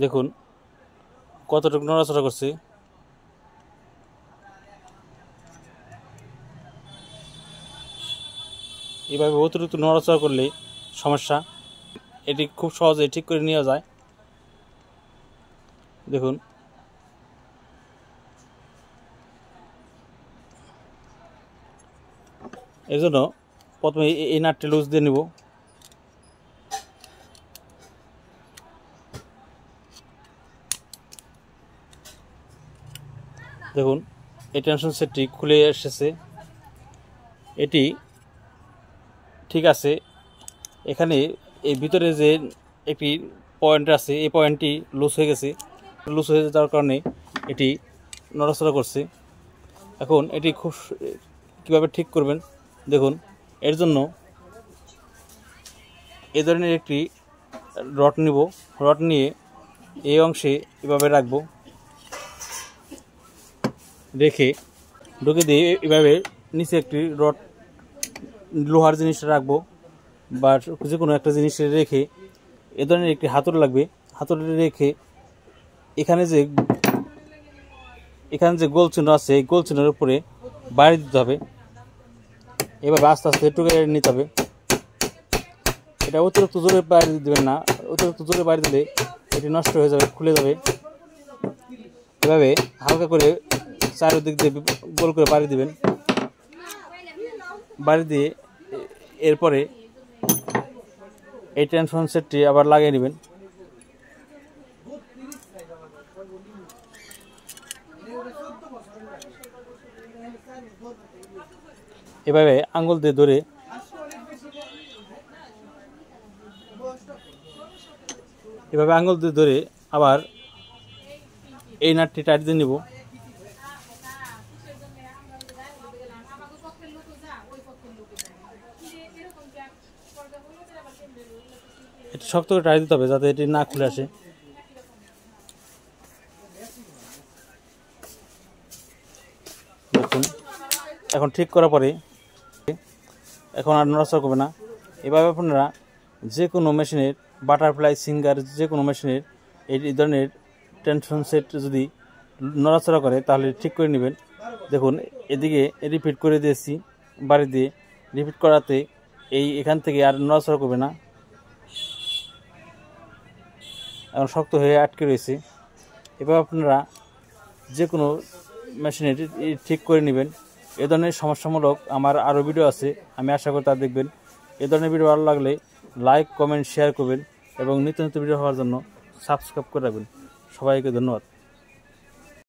দেখুন কতটুকু নড়াচড়া করছে। এভাবে অতিরিক্ত নড়াচড়া করলে সমস্যা, এটি খুব সহজে ঠিক করে নেওয়া যায়। দেখুন এর জন্য প্রথমে এই নাটটি লুজ দিয়ে নিব। দেখুন এই টেনশন সেটটি খুলে এসেছে, এটি ঠিক আছে। এখানে এই ভিতরে যে একটি পয়েন্ট আছে, এই পয়েন্টটি লুজ হয়ে গেছে। লুজ হয়ে যাওয়ার কারণে এটি নড়াচড়া করছে। এখন এটি খুব কীভাবে ঠিক করবেন দেখুন। এর জন্য এ ধরনের একটি রড নিব। রড নিয়ে এই অংশে এভাবে রাখবো, রেখে ঢুকে দিয়ে এভাবে নিচে একটি রড লোহার জিনিস রাখবো বা যে কোনো একটা জিনিস রেখে এ ধরনের একটি হাতুড়ি লাগবে। হাতুড়ি রেখে এখানে যে গোল চিহ্ন আছে, এই গোল চিহ্নের উপরে বাড়ি দিতে হবে। এভাবে আস্তে আস্তে টুকে নিতে হবে। এটা অতিরিক্ত জোরে বাড়ি দেবেন না, অতিরিক্ত জোরে বাড়ি দিলে এটি নষ্ট হয়ে যাবে, খুলে যাবে। এভাবে হালকা করে চারিদিক দিয়ে গোল করে বাড়ি দিবেন। বাড়ি দিয়ে এরপরে এই টেনশন সেটটি আবার লাগিয়ে নেবেন। এভাবে আঙ্গুল দিয়ে ধরে আবার এই নাটটি টাইট দিয়ে নিব। এটি শক্ত করে টাইট দিতে হবে যাতে এটি না খুলে আসে। দেখুন এখন ঠিক করার পরে এখন আর নড়াচড়া করবে না। এভাবে আপনারা যে কোনো মেশিনের, বাটারফ্লাই, সিঙ্গার, যে কোনো মেশিনের এই ধরনের টেনশন সেট যদি নড়াচড়া করে তাহলে ঠিক করে নেবেন। দেখুন এদিকে রিপিট করে দিয়েছি, বাড়ি দিয়ে রিপিট করাতে এখান থেকে আর নড়াচড়া করবে না, এখন শক্ত হয়ে আটকে রয়েছে। এভাবে আপনারা যে কোনো মেশিনের ঠিক করে নেবেন। এ ধরনের সমস্যামূলক আমার আরও ভিডিও আছে, আমি আশা করি তা দেখবেন। এ ধরনের ভিডিও ভালো লাগলে লাইক, কমেন্ট, শেয়ার করবেন এবং নিত্য নতুন ভিডিও হওয়ার জন্য সাবস্ক্রাইব করে রাখবেন। সবাইকে ধন্যবাদ।